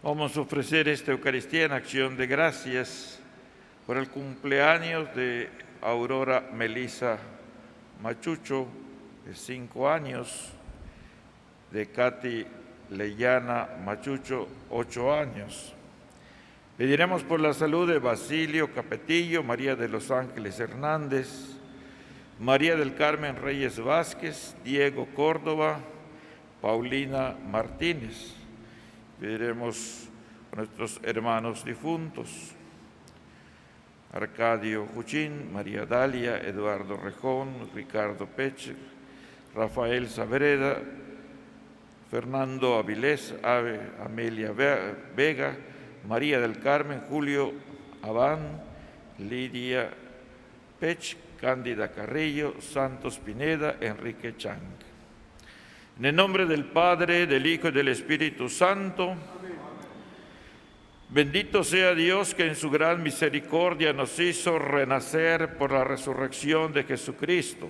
Vamos a ofrecer esta Eucaristía en acción de gracias por el cumpleaños de Aurora Melisa Machucho, de 5 años, de Katy Leyana Machucho, 8 años. Pediremos por la salud de Basilio Capetillo, María de los Ángeles Hernández, María del Carmen Reyes Vázquez, Diego Córdoba, Paulina Martínez. Pediremos a nuestros hermanos difuntos: Arcadio Juchín, María Dalia, Eduardo Rejón, Ricardo Peche, Rafael Sabreda, Fernando Avilés, Amelia Vega, María del Carmen, Julio Abán, Lidia Pech, Cándida Carrillo, Santos Pineda, Enrique Chang. En el nombre del Padre, del Hijo y del Espíritu Santo. Amén. Bendito sea Dios que en su gran misericordia nos hizo renacer por la resurrección de Jesucristo.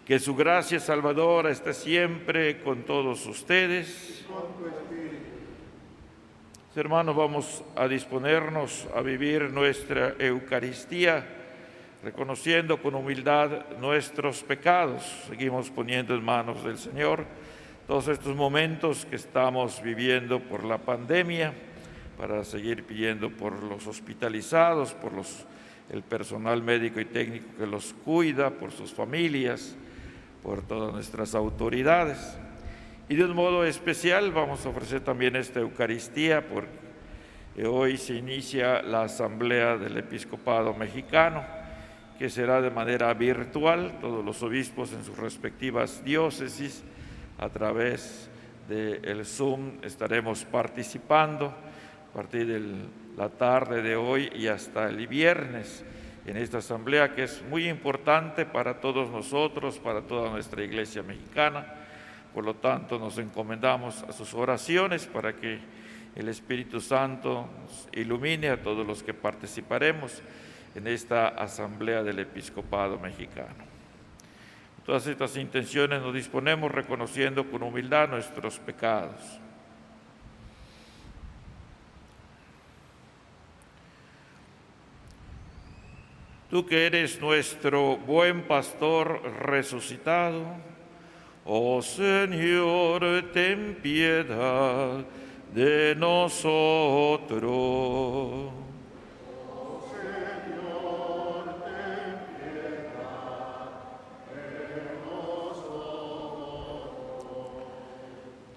Que su gracia salvadora esté siempre con todos ustedes. Hermanos, vamos a disponernos a vivir nuestra Eucaristía, reconociendo con humildad nuestros pecados. Seguimos poniendo en manos del Señor todos estos momentos que estamos viviendo por la pandemia, para seguir pidiendo por los hospitalizados, por el personal médico y técnico que los cuida, por sus familias, por todas nuestras autoridades. Y de un modo especial vamos a ofrecer también esta Eucaristía porque hoy se inicia la Asamblea del Episcopado Mexicano, que será de manera virtual. Todos los obispos en sus respectivas diócesis, a través del Zoom, estaremos participando a partir de la tarde de hoy y hasta el viernes en esta asamblea, que es muy importante para todos nosotros, para toda nuestra Iglesia mexicana. Por lo tanto, nos encomendamos a sus oraciones para que el Espíritu Santo nos ilumine a todos los que participaremos en esta asamblea del Episcopado Mexicano. Todas estas intenciones nos disponemos reconociendo con humildad nuestros pecados. Tú que eres nuestro buen pastor resucitado, oh Señor, ten piedad de nosotros.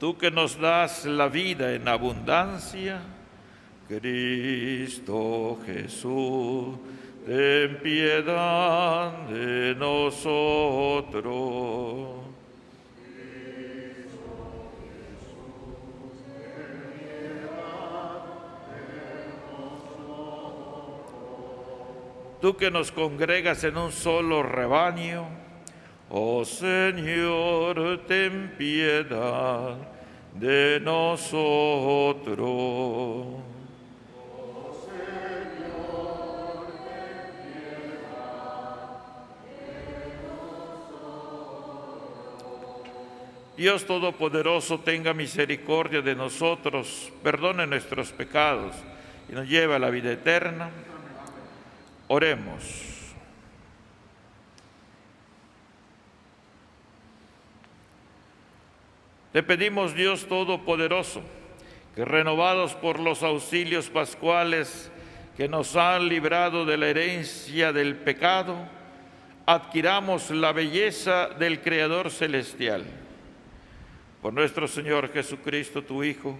Tú que nos das la vida en abundancia, Cristo Jesús, ten piedad de nosotros. Cristo Jesús, ten piedad de nosotros. Tú que nos congregas en un solo rebaño, oh Señor, ten piedad de nosotros. Oh Señor, ten piedad de nosotros. Dios Todopoderoso, tenga misericordia de nosotros, perdone nuestros pecados y nos lleve a la vida eterna. Oremos. Te pedimos, Dios Todopoderoso, que renovados por los auxilios pascuales que nos han librado de la herencia del pecado, adquiramos la belleza del Creador celestial. Por nuestro Señor Jesucristo, tu Hijo,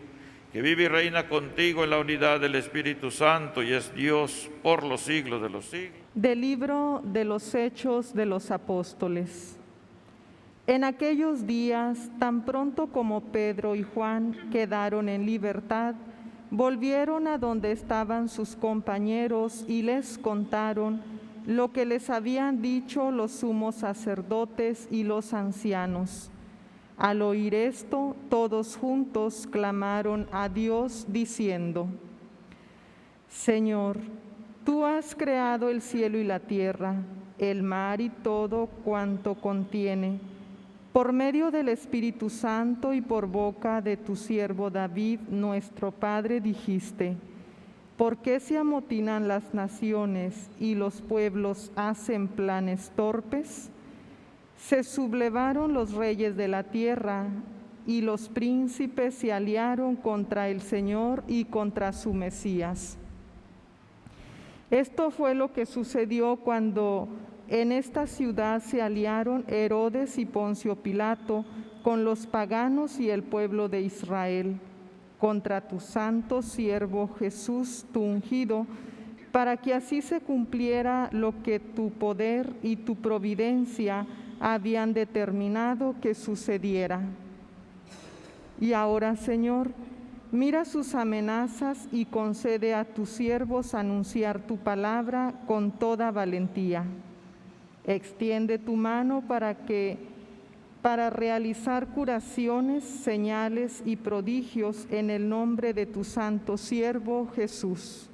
que vive y reina contigo en la unidad del Espíritu Santo y es Dios por los siglos de los siglos. Del libro de los Hechos de los Apóstoles. En aquellos días, tan pronto como Pedro y Juan quedaron en libertad, volvieron a donde estaban sus compañeros y les contaron lo que les habían dicho los sumos sacerdotes y los ancianos. Al oír esto, todos juntos clamaron a Dios diciendo: Señor, tú has creado el cielo y la tierra, el mar y todo cuanto contiene. Por medio del Espíritu Santo y por boca de tu siervo David, nuestro Padre, dijiste: ¿por qué se amotinan las naciones y los pueblos hacen planes torpes? Se sublevaron los reyes de la tierra y los príncipes se aliaron contra el Señor y contra su Mesías. Esto fue lo que sucedió cuando en esta ciudad se aliaron Herodes y Poncio Pilato con los paganos y el pueblo de Israel contra tu santo siervo Jesús, tu ungido, para que así se cumpliera lo que tu poder y tu providencia habían determinado que sucediera. Y ahora, Señor, mira sus amenazas y concede a tus siervos anunciar tu palabra con toda valentía. Extiende tu mano para realizar curaciones, señales y prodigios en el nombre de tu santo siervo Jesús.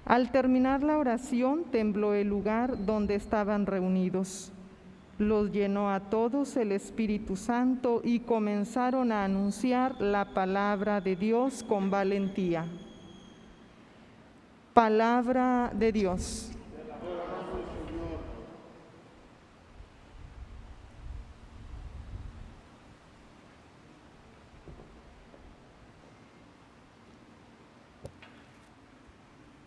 Al terminar la oración, tembló el lugar donde estaban reunidos. Los llenó a todos el Espíritu Santo y comenzaron a anunciar la palabra de Dios con valentía. Palabra de Dios.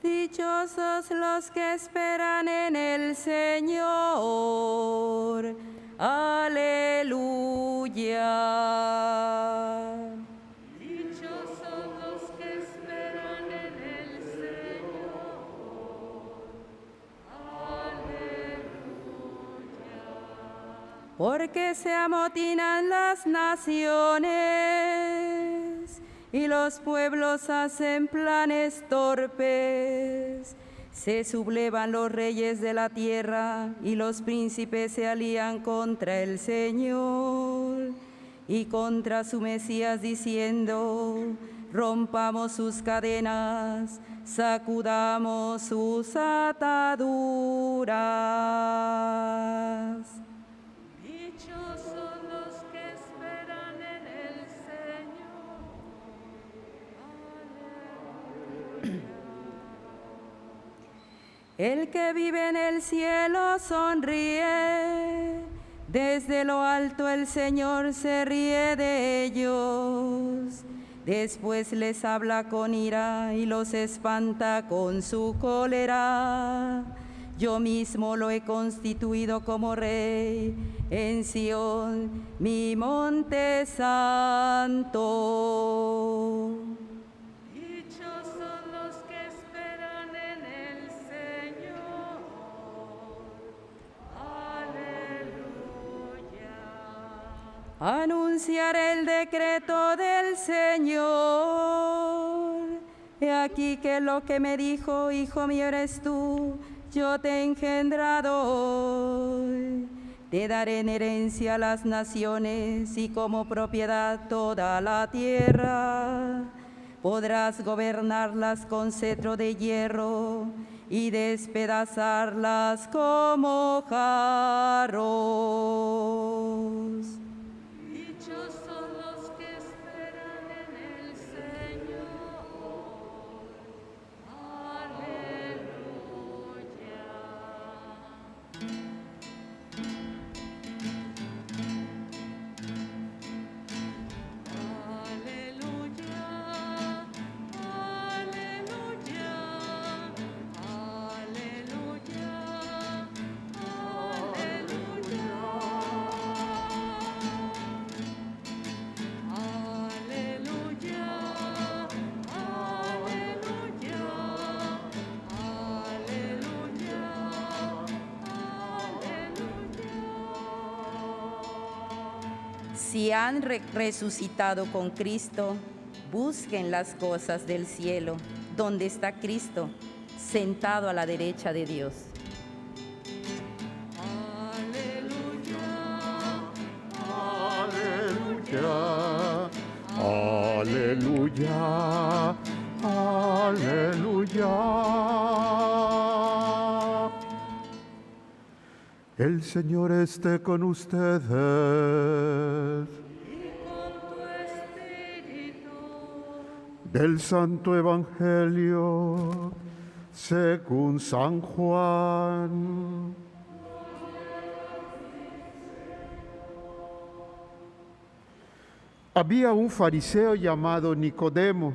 Dichosos los que esperan en el Señor. Aleluya. Dichosos los que esperan en el Señor. Aleluya. Porque se amotinan las naciones y los pueblos hacen planes torpes. Se sublevan los reyes de la tierra y los príncipes se alían contra el Señor y contra su Mesías, diciendo: rompamos sus cadenas, sacudamos sus ataduras. Dichosos los que esperan en el Señor. El que vive en el cielo sonríe, desde lo alto el Señor se ríe de ellos. Después les habla con ira y los espanta con su cólera. Yo mismo lo he constituido como rey en Sión, mi monte santo. Dichosos los que esperan en el Señor. Aleluya. Anunciaré el decreto del Señor. He aquí que lo que me dijo: hijo mío eres tú, yo te he engendrado hoy. Te daré en herencia a las naciones y como propiedad toda la tierra. Podrás gobernarlas con cetro de hierro y despedazarlas como jarros. Dichosos los que esperan en el Señor. Aleluya. Aleluya. Aleluya. Aleluya. Si han resucitado con Cristo, busquen las cosas del cielo, donde está Cristo, sentado a la derecha de Dios. Aleluya, aleluya. El Señor esté con ustedes. Y con tu espíritu. Del Santo Evangelio según San Juan. Había un fariseo llamado Nicodemo,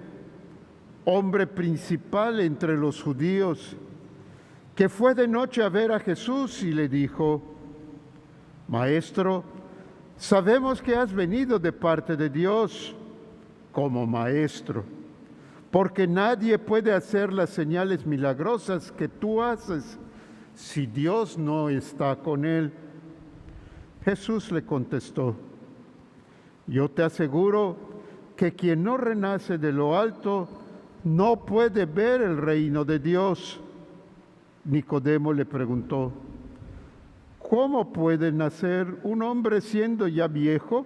hombre principal entre los judíos, que fue de noche a ver a Jesús y le dijo: Maestro, sabemos que has venido de parte de Dios como maestro, porque nadie puede hacer las señales milagrosas que tú haces si Dios no está con él. Jesús le contestó: Yo te aseguro que quien no renace de lo alto no puede ver el reino de Dios. Nicodemo le preguntó: ¿Cómo puede nacer un hombre siendo ya viejo?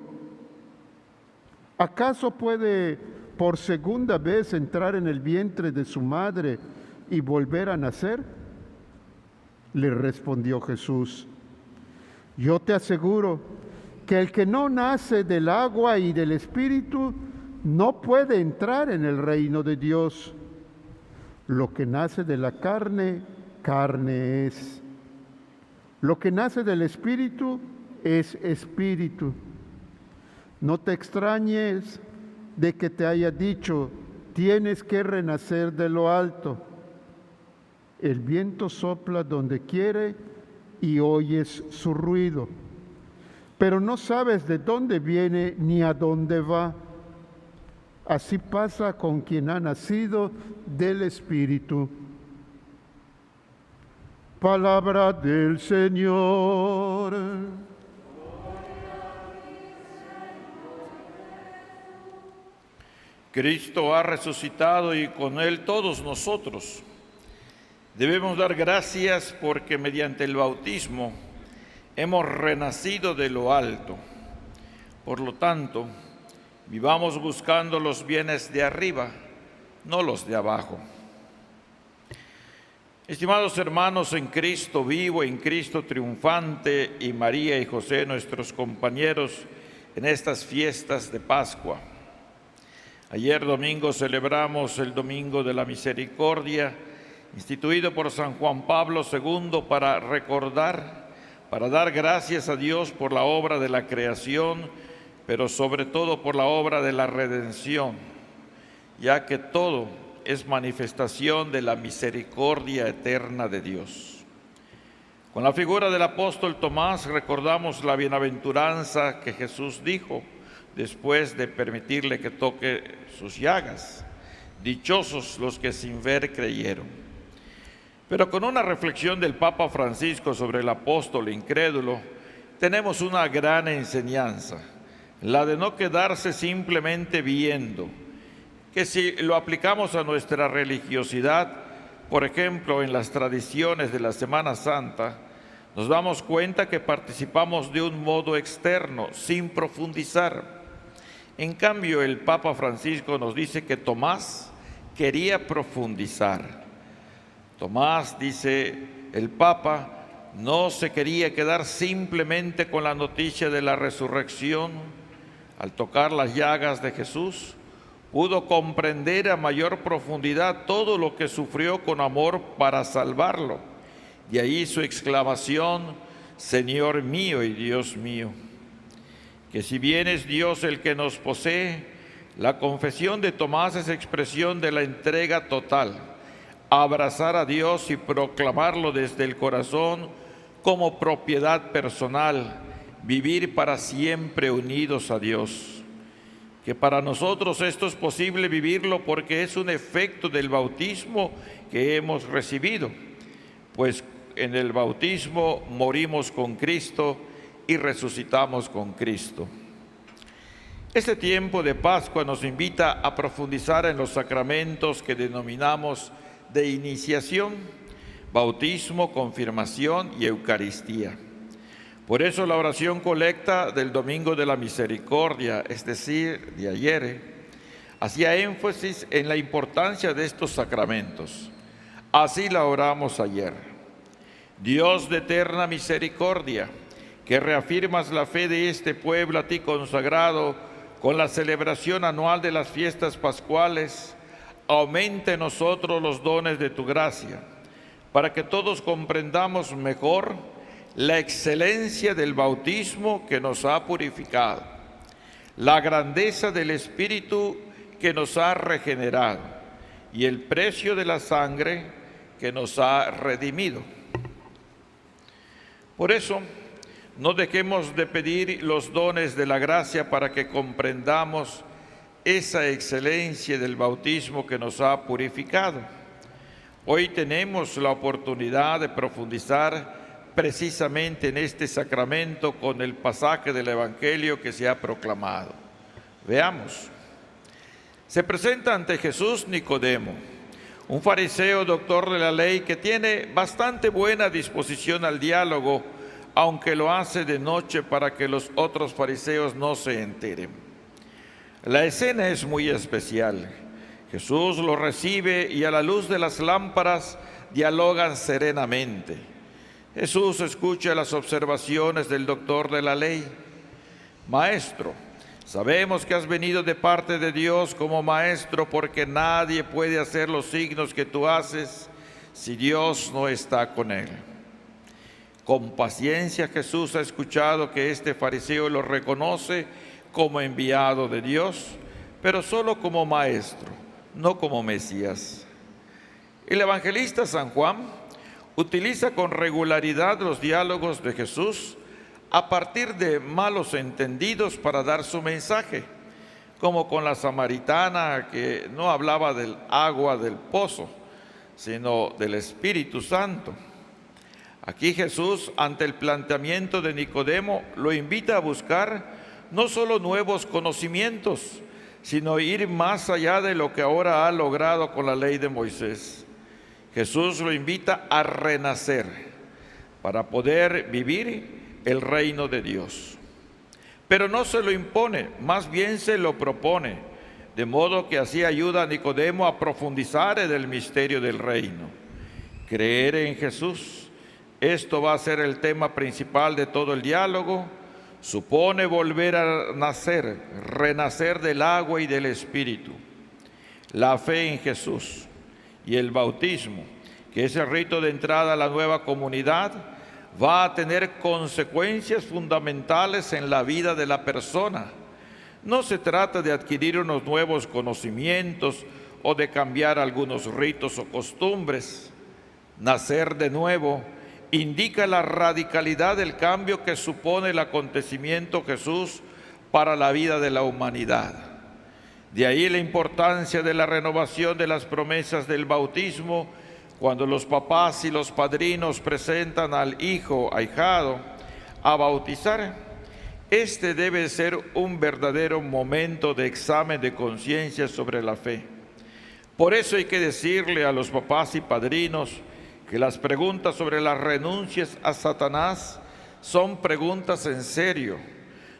¿Acaso puede por segunda vez entrar en el vientre de su madre y volver a nacer? Le respondió Jesús: Yo te aseguro que el que no nace del agua y del Espíritu no puede entrar en el reino de Dios. Lo que nace de la carne, carne es. Lo que nace del Espíritu es espíritu. No te extrañes de que te haya dicho: tienes que renacer de lo alto. El viento sopla donde quiere y oyes su ruido, pero no sabes de dónde viene ni a dónde va. Así pasa con quien ha nacido del Espíritu. Palabra del Señor. Cristo ha resucitado y con Él todos nosotros. Debemos dar gracias porque mediante el bautismo hemos renacido de lo alto. Por lo tanto, vivamos buscando los bienes de arriba, no los de abajo. Estimados hermanos en Cristo vivo, en Cristo triunfante, y María y José, nuestros compañeros en estas fiestas de Pascua. Ayer domingo celebramos el Domingo de la Misericordia, instituido por San Juan Pablo II para recordar, para dar gracias a Dios por la obra de la creación, pero sobre todo por la obra de la redención, ya que todo es manifestación de la misericordia eterna de Dios. Con la figura del apóstol Tomás recordamos la bienaventuranza que Jesús dijo después de permitirle que toque sus llagas. Dichosos los que sin ver creyeron. Pero con una reflexión del Papa Francisco sobre el apóstol incrédulo, tenemos una gran enseñanza, la de no quedarse simplemente viendo, que si lo aplicamos a nuestra religiosidad, por ejemplo, en las tradiciones de la Semana Santa, nos damos cuenta que participamos de un modo externo, sin profundizar. En cambio, el Papa Francisco nos dice que Tomás quería profundizar. Tomás, dice el Papa, no se quería quedar simplemente con la noticia de la resurrección. Al tocar las llagas de Jesús, pudo comprender a mayor profundidad todo lo que sufrió con amor para salvarlo. Y ahí su exclamación: Señor mío y Dios mío. Que si bien es Dios el que nos posee, la confesión de Tomás es expresión de la entrega total, abrazar a Dios y proclamarlo desde el corazón como propiedad personal, vivir para siempre unidos a Dios. Que para nosotros esto es posible vivirlo porque es un efecto del bautismo que hemos recibido, pues en el bautismo morimos con Cristo y resucitamos con Cristo. Este tiempo de Pascua nos invita a profundizar en los sacramentos que denominamos de iniciación, bautismo, confirmación y Eucaristía. Por eso la oración colecta del Domingo de la Misericordia, es decir, de ayer, hacía énfasis en la importancia de estos sacramentos. Así la oramos ayer. Dios de eterna misericordia, que reafirmas la fe de este pueblo a ti consagrado con la celebración anual de las fiestas pascuales, aumenta en nosotros los dones de tu gracia, para que todos comprendamos mejor la excelencia del bautismo que nos ha purificado, la grandeza del Espíritu que nos ha regenerado y el precio de la sangre que nos ha redimido. Por eso, no dejemos de pedir los dones de la gracia para que comprendamos esa excelencia del bautismo que nos ha purificado. Hoy tenemos la oportunidad de profundizar precisamente en este sacramento con el pasaje del Evangelio que se ha proclamado. Veamos. Se presenta ante Jesús Nicodemo, un fariseo doctor de la ley que tiene bastante buena disposición al diálogo, aunque lo hace de noche para que los otros fariseos no se enteren. La escena es muy especial. Jesús lo recibe y a la luz de las lámparas dialogan serenamente. Jesús escucha las observaciones del doctor de la ley. Maestro, sabemos que has venido de parte de Dios como maestro, porque nadie puede hacer los signos que tú haces si Dios no está con él. Con paciencia Jesús ha escuchado que este fariseo lo reconoce como enviado de Dios, pero solo como maestro, no como Mesías. El evangelista San Juan utiliza con regularidad los diálogos de Jesús a partir de malos entendidos para dar su mensaje, como con la samaritana que no hablaba del agua del pozo, sino del Espíritu Santo. Aquí Jesús, ante el planteamiento de Nicodemo, lo invita a buscar no solo nuevos conocimientos, sino ir más allá de lo que ahora ha logrado con la ley de Moisés. Jesús lo invita a renacer para poder vivir el reino de Dios. Pero no se lo impone, más bien se lo propone, de modo que así ayuda a Nicodemo a profundizar en el misterio del reino. Creer en Jesús. Esto va a ser el tema principal de todo el diálogo. Supone volver a nacer, renacer del agua y del Espíritu. La fe en Jesús y el bautismo, que es el rito de entrada a la nueva comunidad, va a tener consecuencias fundamentales en la vida de la persona. No se trata de adquirir unos nuevos conocimientos o de cambiar algunos ritos o costumbres. Nacer de nuevo indica la radicalidad del cambio que supone el acontecimiento Jesús para la vida de la humanidad. De ahí la importancia de la renovación de las promesas del bautismo, cuando los papás y los padrinos presentan al hijo ahijado a bautizar. Este debe ser un verdadero momento de examen de conciencia sobre la fe. Por eso hay que decirle a los papás y padrinos que las preguntas sobre las renuncias a Satanás son preguntas en serio,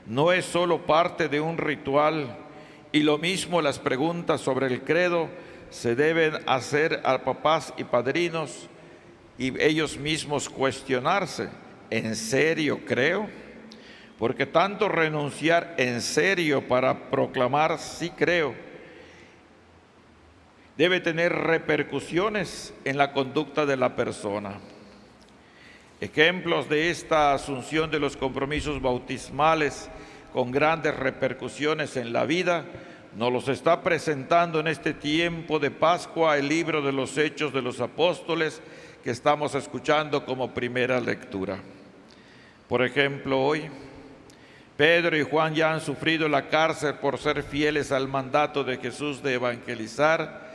no es solo parte de un ritual, y lo mismo las preguntas sobre el credo se deben hacer a papás y padrinos y ellos mismos cuestionarse, ¿en serio creo? Porque tanto renunciar en serio para proclamar sí creo debe tener repercusiones en la conducta de la persona. Ejemplos de esta asunción de los compromisos bautismales con grandes repercusiones en la vida nos los está presentando en este tiempo de Pascua el libro de los Hechos de los Apóstoles que estamos escuchando como primera lectura. Por ejemplo, hoy Pedro y Juan ya han sufrido la cárcel por ser fieles al mandato de Jesús de evangelizar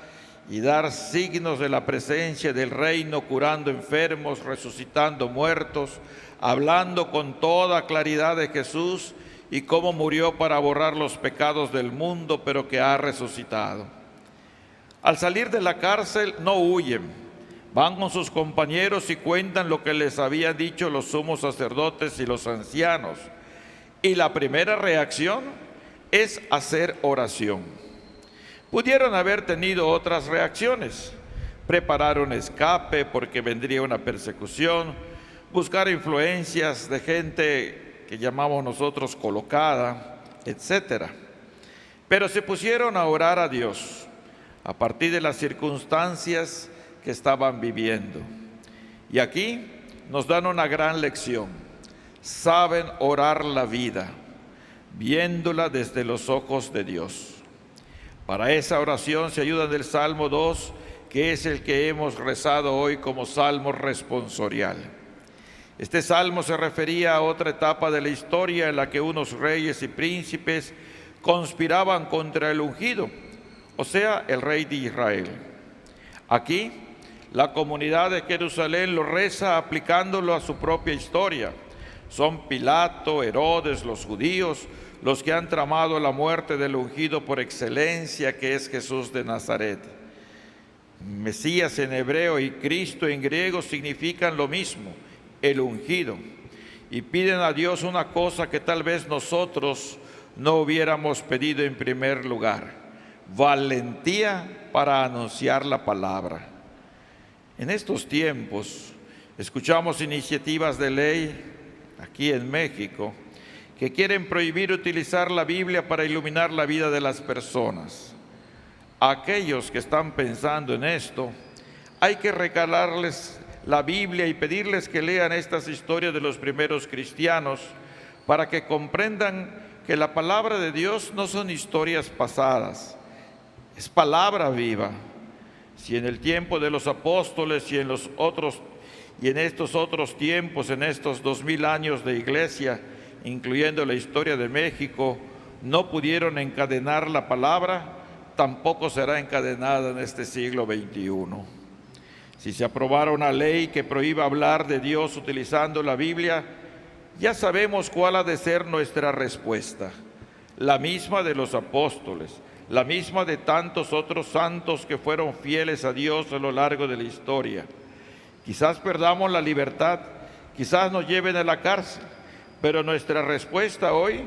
y dar signos de la presencia del reino, curando enfermos, resucitando muertos, hablando con toda claridad de Jesús y cómo murió para borrar los pecados del mundo, pero que ha resucitado. Al salir de la cárcel no huyen, van con sus compañeros y cuentan lo que les habían dicho los sumos sacerdotes y los ancianos. Y la primera reacción es hacer oración. Pudieron haber tenido otras reacciones, preparar un escape porque vendría una persecución, buscar influencias de gente que llamamos nosotros colocada, etc. Pero se pusieron a orar a Dios a partir de las circunstancias que estaban viviendo. Y aquí nos dan una gran lección. Saben orar la vida, viéndola desde los ojos de Dios. Para esa oración se ayudan del Salmo 2, que es el que hemos rezado hoy como Salmo responsorial. Este salmo se refería a otra etapa de la historia en la que unos reyes y príncipes conspiraban contra el ungido, o sea, el rey de Israel. Aquí, la comunidad de Jerusalén lo reza aplicándolo a su propia historia. Son Pilato, Herodes, los judíos, los que han tramado la muerte del ungido por excelencia, que es Jesús de Nazaret. Mesías en hebreo y Cristo en griego significan lo mismo, el ungido. Y piden a Dios una cosa que tal vez nosotros no hubiéramos pedido en primer lugar: valentía para anunciar la palabra. En estos tiempos escuchamos iniciativas de ley aquí en México que quieren prohibir utilizar la Biblia para iluminar la vida de las personas. A aquellos que están pensando en esto, hay que regalarles la Biblia y pedirles que lean estas historias de los primeros cristianos para que comprendan que la palabra de Dios no son historias pasadas, es palabra viva. Si en el tiempo de los apóstoles y en estos otros tiempos, en estos 2000 años de iglesia, incluyendo la historia de México, no pudieron encadenar la palabra, tampoco será encadenada en este siglo XXI. Si se aprobara una ley que prohíba hablar de Dios utilizando la Biblia, ya sabemos cuál ha de ser nuestra respuesta, la misma de los apóstoles, la misma de tantos otros santos que fueron fieles a Dios a lo largo de la historia. Quizás perdamos la libertad, quizás nos lleven a la cárcel, pero nuestra respuesta hoy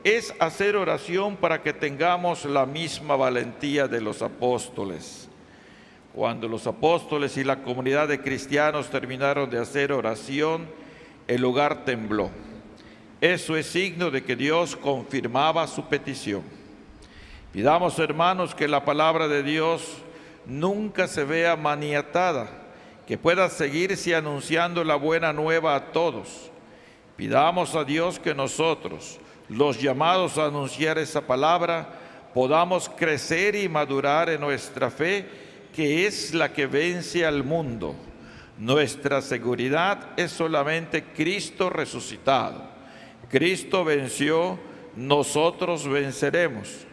es hacer oración para que tengamos la misma valentía de los apóstoles. Cuando los apóstoles y la comunidad de cristianos terminaron de hacer oración, el lugar tembló. Eso es signo de que Dios confirmaba su petición. Pidamos, hermanos, que la palabra de Dios nunca se vea maniatada, que pueda seguirse anunciando la buena nueva a todos. Pidamos a Dios que nosotros, los llamados a anunciar esa palabra, podamos crecer y madurar en nuestra fe, que es la que vence al mundo. Nuestra seguridad es solamente Cristo resucitado. Cristo venció, nosotros venceremos.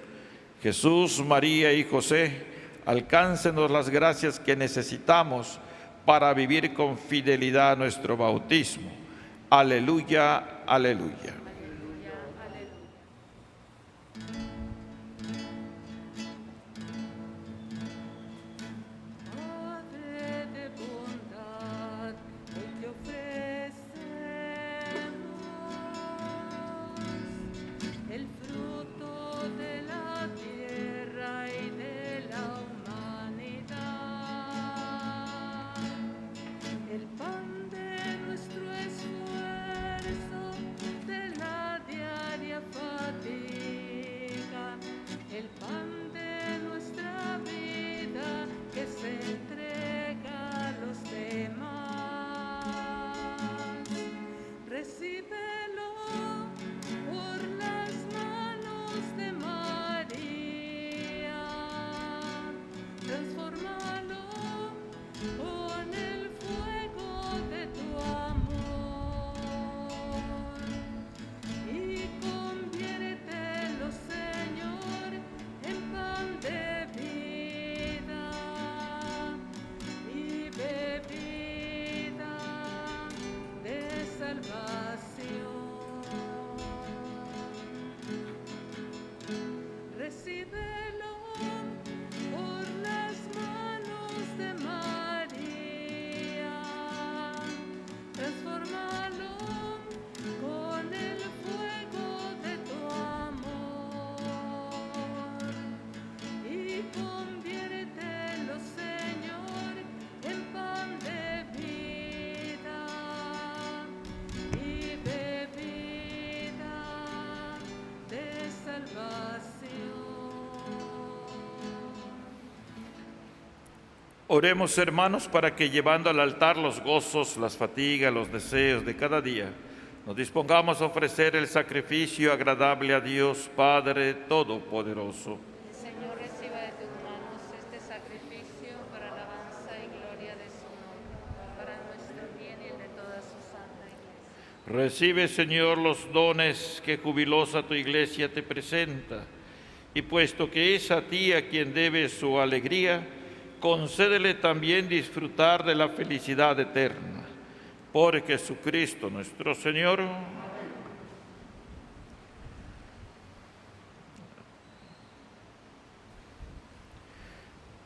Jesús, María y José, alcáncenos las gracias que necesitamos para vivir con fidelidad nuestro bautismo. Aleluya, aleluya. Padre de bondad, hoy te ofrecemos el fruto de la tierra y de la humanidad, el pan de nuestro esfuerzo, de la Oremos, hermanos, para que llevando al altar los gozos, las fatigas, los deseos de cada día, nos dispongamos a ofrecer el sacrificio agradable a Dios Padre Todopoderoso. El Señor reciba de tus manos este sacrificio para alabanza y gloria de su nombre, para nuestro bien y el de toda su santa Iglesia. Recibe, Señor, los dones que jubilosa tu Iglesia te presenta, y puesto que es a ti a quien debe su alegría, concédele también disfrutar de la felicidad eterna. Por Jesucristo nuestro Señor.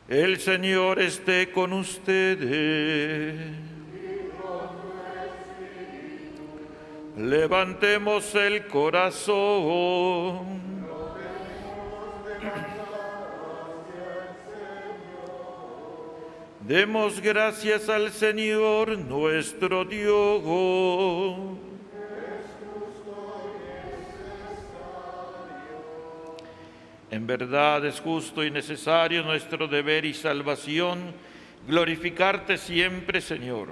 El Señor esté con ustedes. Levantemos el corazón. Demos gracias al Señor nuestro Dios. En verdad es justo y necesario nuestro deber y salvación glorificarte siempre, Señor,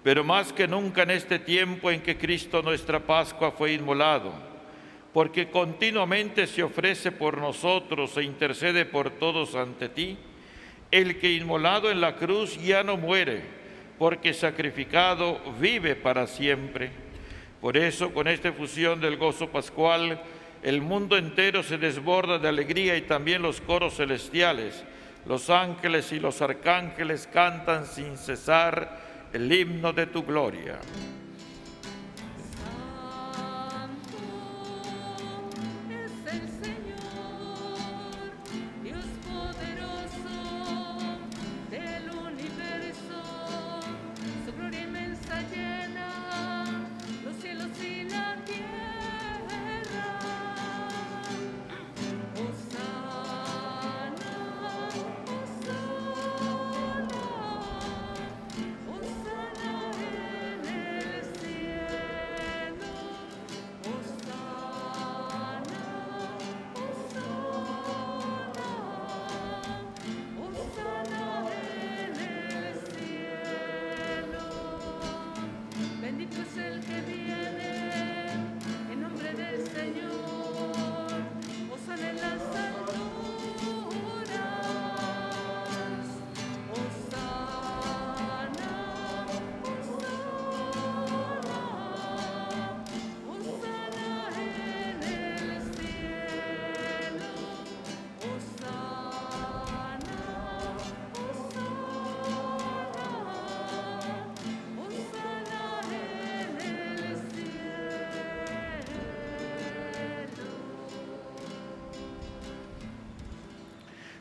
pero más que nunca en este tiempo en que Cristo nuestra Pascua fue inmolado, porque continuamente se ofrece por nosotros e intercede por todos ante ti. El que inmolado en la cruz ya no muere, porque sacrificado vive para siempre. Por eso, con esta efusión del gozo pascual, el mundo entero se desborda de alegría y también los coros celestiales. Los ángeles y los arcángeles cantan sin cesar el himno de tu gloria.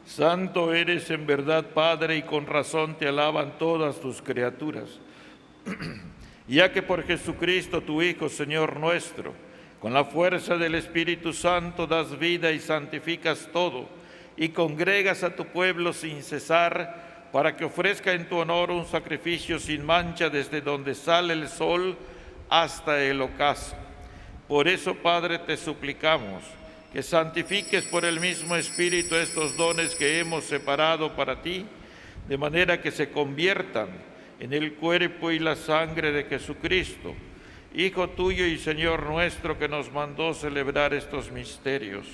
Santo eres en verdad, Padre, y con razón te alaban todas tus criaturas. Ya que por Jesucristo, tu Hijo, Señor nuestro, con la fuerza del Espíritu Santo das vida y santificas todo, y congregas a tu pueblo sin cesar, para que ofrezca en tu honor un sacrificio sin mancha desde donde sale el sol hasta el ocaso. Por eso, Padre, te suplicamos que santifiques por el mismo Espíritu estos dones que hemos separado para ti, de manera que se conviertan en el cuerpo y la sangre de Jesucristo, Hijo tuyo y Señor nuestro, que nos mandó celebrar estos misterios,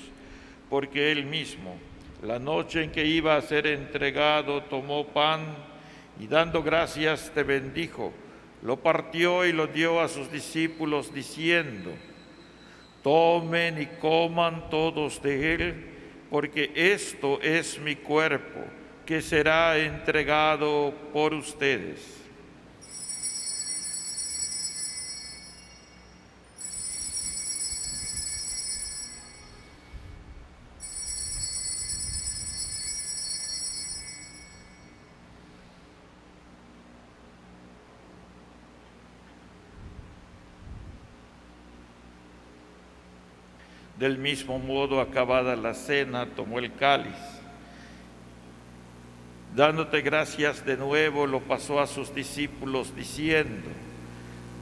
porque Él mismo, la noche en que iba a ser entregado, tomó pan y dando gracias te bendijo, lo partió y lo dio a sus discípulos diciendo: tomen y coman todos de él, porque esto es mi cuerpo, que será entregado por ustedes. Del mismo modo, acabada la cena, tomó el cáliz. Dándote gracias de nuevo, lo pasó a sus discípulos diciendo: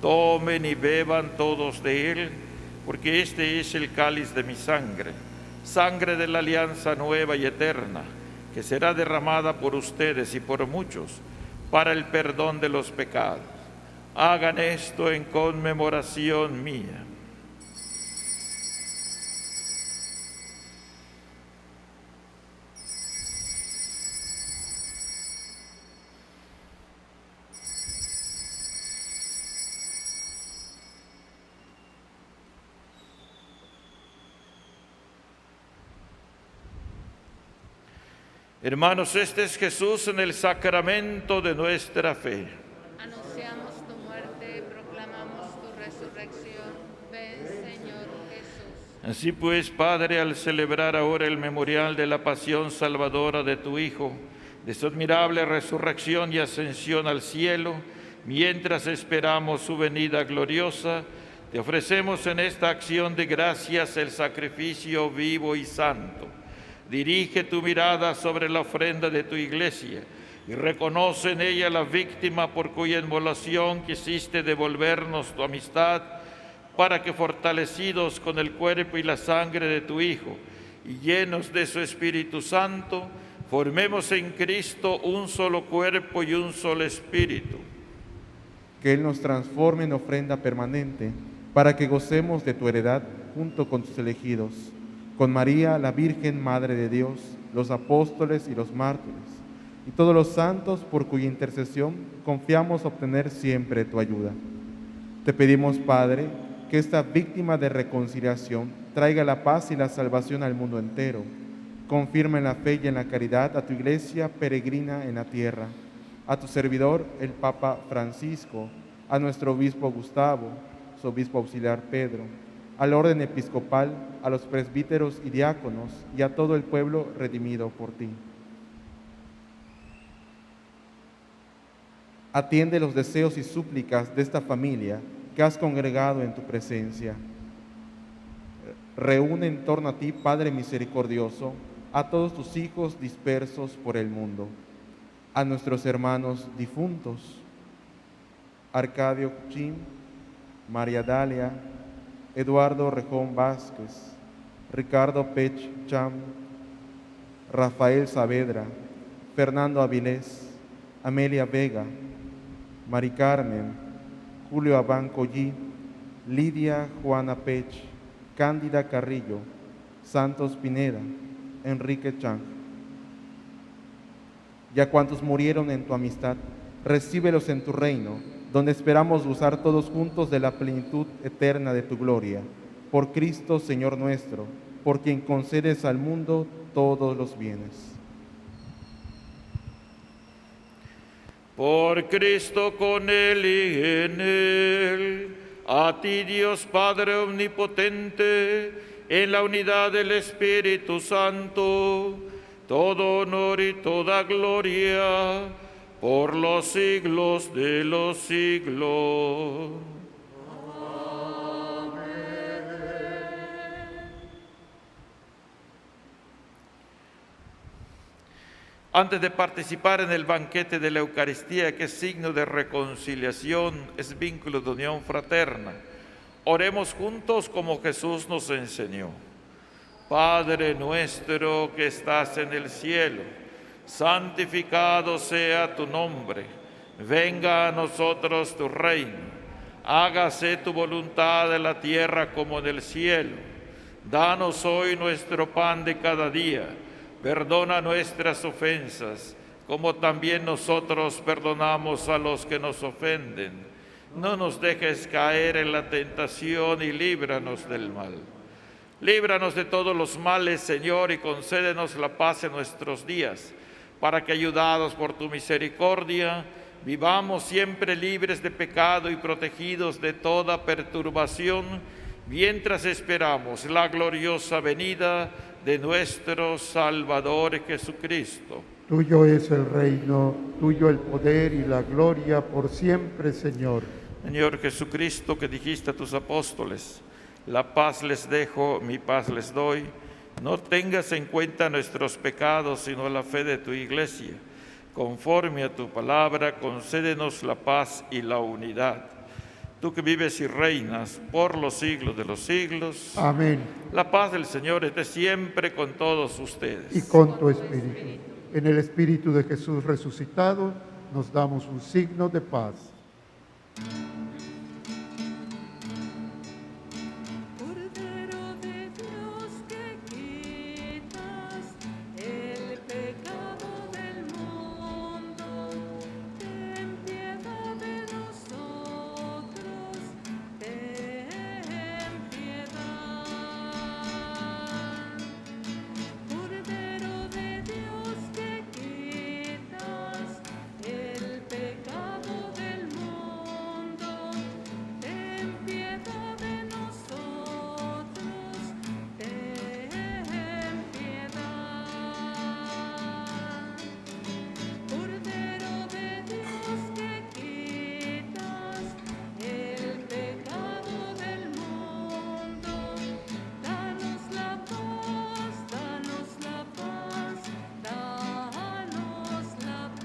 tomen y beban todos de él, porque este es el cáliz de mi sangre, sangre de la alianza nueva y eterna, que será derramada por ustedes y por muchos para el perdón de los pecados. Hagan esto en conmemoración mía. Hermanos, este es Jesús en el sacramento de nuestra fe. Anunciamos tu muerte, proclamamos tu resurrección. Ven, Señor Jesús. Así pues, Padre, al celebrar ahora el memorial de la pasión salvadora de tu Hijo, de su admirable resurrección y ascensión al cielo, mientras esperamos su venida gloriosa, te ofrecemos en esta acción de gracias el sacrificio vivo y santo. Dirige tu mirada sobre la ofrenda de tu iglesia y reconoce en ella la víctima por cuya inmolación quisiste devolvernos tu amistad, para que fortalecidos con el cuerpo y la sangre de tu Hijo y llenos de su Espíritu Santo, formemos en Cristo un solo cuerpo y un solo espíritu. Que Él nos transforme en ofrenda permanente, para que gocemos de tu heredad junto con tus elegidos, con María, la Virgen Madre de Dios, los apóstoles y los mártires, y todos los santos por cuya intercesión confiamos obtener siempre tu ayuda. Te pedimos, Padre, que esta víctima de reconciliación traiga la paz y la salvación al mundo entero. Confirma en la fe y en la caridad a tu iglesia peregrina en la tierra, a tu servidor, el Papa Francisco, a nuestro obispo Gustavo, su obispo auxiliar Pedro, al orden episcopal, a los presbíteros y diáconos y a todo el pueblo redimido por ti. Atiende los deseos y súplicas de esta familia que has congregado en tu presencia. Reúne en torno a ti, Padre misericordioso, a todos tus hijos dispersos por el mundo, a nuestros hermanos difuntos, Arcadio Cuchín, María Dalia, Eduardo Rejón Vázquez, Ricardo Pech Cham, Rafael Saavedra, Fernando Avilés, Amelia Vega, Mari Carmen, Julio Abán Collí, Lidia Juana Pech, Cándida Carrillo, Santos Pineda, Enrique Chang. Y a cuantos murieron en tu amistad, recíbelos en tu reino, donde esperamos gozar todos juntos de la plenitud eterna de tu gloria. Por Cristo, Señor nuestro, por quien concedes al mundo todos los bienes. Por Cristo, con Él y en Él, a ti Dios Padre omnipotente, en la unidad del Espíritu Santo, todo honor y toda gloria, por los siglos de los siglos. Antes de participar en el banquete de la Eucaristía, que es signo de reconciliación, es vínculo de unión fraterna, oremos juntos como Jesús nos enseñó. Padre nuestro que estás en el cielo, santificado sea tu nombre. Venga a nosotros tu reino. Hágase tu voluntad en la tierra como en el cielo. Danos hoy nuestro pan de cada día. Perdona nuestras ofensas, como también nosotros perdonamos a los que nos ofenden. No nos dejes caer en la tentación y líbranos del mal. Líbranos de todos los males, Señor, y concédenos la paz en nuestros días, para que, ayudados por tu misericordia, vivamos siempre libres de pecado y protegidos de toda perturbación, mientras esperamos la gloriosa venida de nuestro Salvador Jesucristo. Tuyo es el reino, tuyo el poder y la gloria por siempre, Señor. Señor Jesucristo, que dijiste a tus apóstoles, la paz les dejo, mi paz les doy. No tengas en cuenta nuestros pecados, sino la fe de tu iglesia. Conforme a tu palabra, concédenos la paz y la unidad. Tú que vives y reinas por los siglos de los siglos. Amén. La paz del Señor esté siempre con todos ustedes. Y con tu espíritu. En el Espíritu de Jesús resucitado, nos damos un signo de paz. Cordero de Dios que quitas el pecado del mundo, ten piedad de nosotros, ten piedad. Cordero de Dios que quitas el pecado del mundo, ten piedad de nosotros, ten piedad. Cordero de Dios que quitas el pecado del mundo, danos la paz, danos la paz, danos la paz.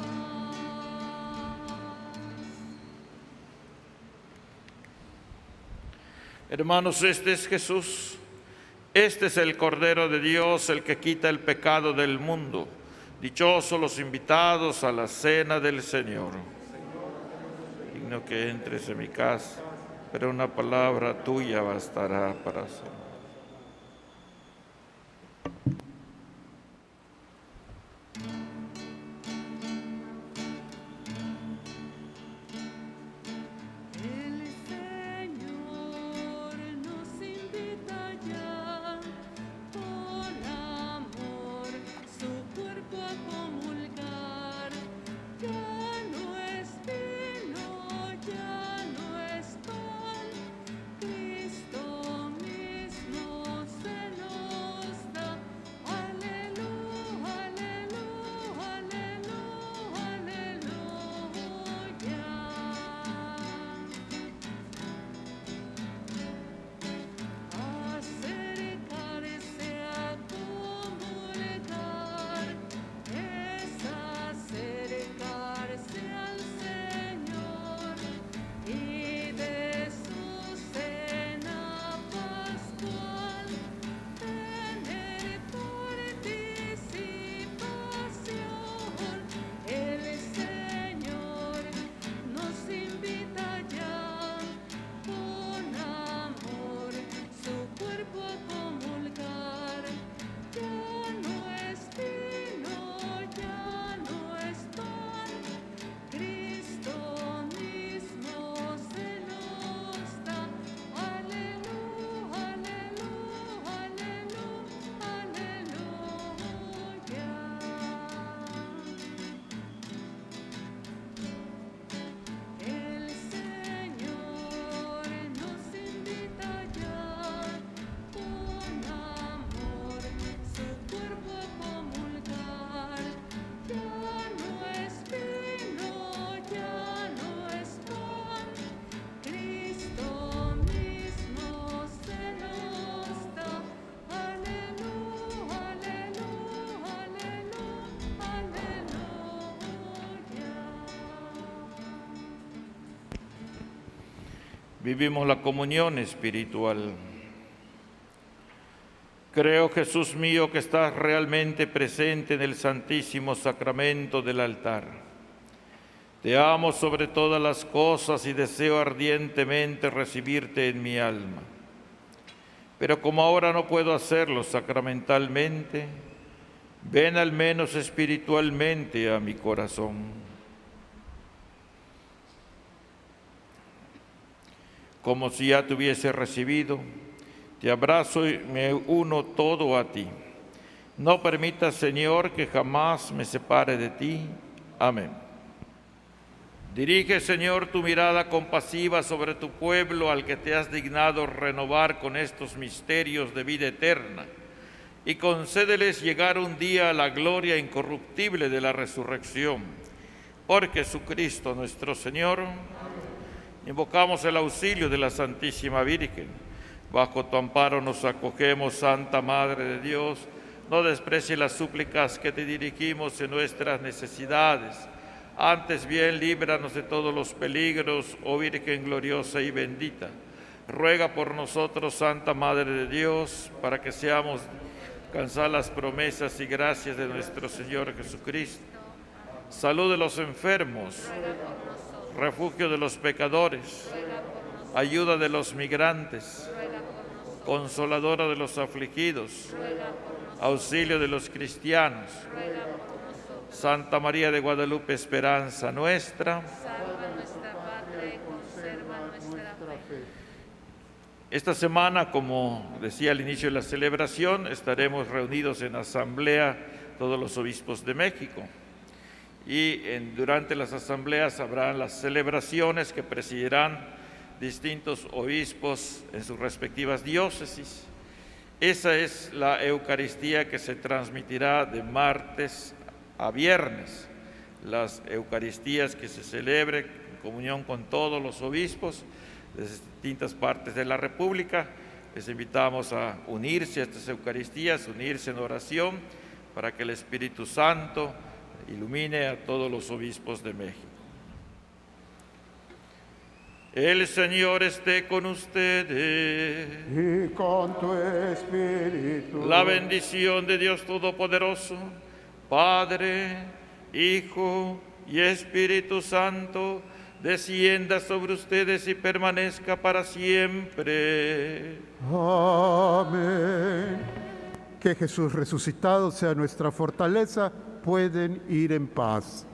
Hermanos, este es Jesús, este es el Cordero de Dios, el que quita el pecado del mundo. Dichosos los invitados a la cena del Señor. Digno que entres en mi casa, pero una palabra tuya bastará para hacer. El Señor nos invita ya con amor su cuerpo a comulgar. Ya no es vino, ya no es pan, Cristo mismo se nos da. Aleluya, aleluya, aleluya, aleluya. Acercarse a comulgar es acercarse al Señor y de su cena pascual tener participación. El Señor nos invita ya con amor su cuerpo a comulgar. Ya no es vino, ya no es pan, Cristo mismo se nos da. Aleluya, aleluya, aleluya, aleluya. El Señor nos invita ya con amor su cuerpo a comulgar. Ya no es vino, ya no es pan, Cristo mismo se nos da. Aleluya, aleluya, aleluya, aleluya. Vivimos la comunión espiritual. Creo, Jesús mío, que estás realmente presente en el Santísimo Sacramento del altar. Te amo sobre todas las cosas y deseo ardientemente recibirte en mi alma. Pero como ahora no puedo hacerlo sacramentalmente, ven al menos espiritualmente a mi corazón. Como si ya te hubiese recibido, te abrazo y me uno todo a ti. No permitas, Señor, que jamás me separe de ti. Amén. Dirige, Señor, tu mirada compasiva sobre tu pueblo al que te has dignado renovar con estos misterios de vida eterna y concédeles llegar un día a la gloria incorruptible de la resurrección. Por Jesucristo nuestro Señor. Invocamos el auxilio de la Santísima Virgen. Bajo tu amparo nos acogemos, Santa Madre de Dios. No desprecies las súplicas que te dirigimos en nuestras necesidades. Antes bien, líbranos de todos los peligros, oh Virgen gloriosa y bendita. Ruega por nosotros, Santa Madre de Dios, para que seamos alcanzar las promesas y gracias de nuestro Señor Jesucristo. Salud de los enfermos, refugio de los pecadores, ayuda de los migrantes, consoladora de los afligidos, auxilio de los cristianos. Santa María de Guadalupe, esperanza nuestra. Salva nuestra patria y conserva nuestra fe. Esta semana, como decía al inicio de la celebración, estaremos reunidos en asamblea todos los obispos de México. Y durante las asambleas habrán las celebraciones que presidirán distintos obispos en sus respectivas diócesis. Esa es la Eucaristía que se transmitirá de martes a viernes. Las Eucaristías que se celebren en comunión con todos los obispos de distintas partes de la República. Les invitamos a unirse a estas Eucaristías, unirse en oración para que el Espíritu Santo ilumine a todos los obispos de México. El Señor esté con ustedes. Y con tu espíritu. La bendición de Dios Todopoderoso, Padre, Hijo y Espíritu Santo, descienda sobre ustedes y permanezca para siempre. Amén. Que Jesús resucitado sea nuestra fortaleza. Pueden ir en paz.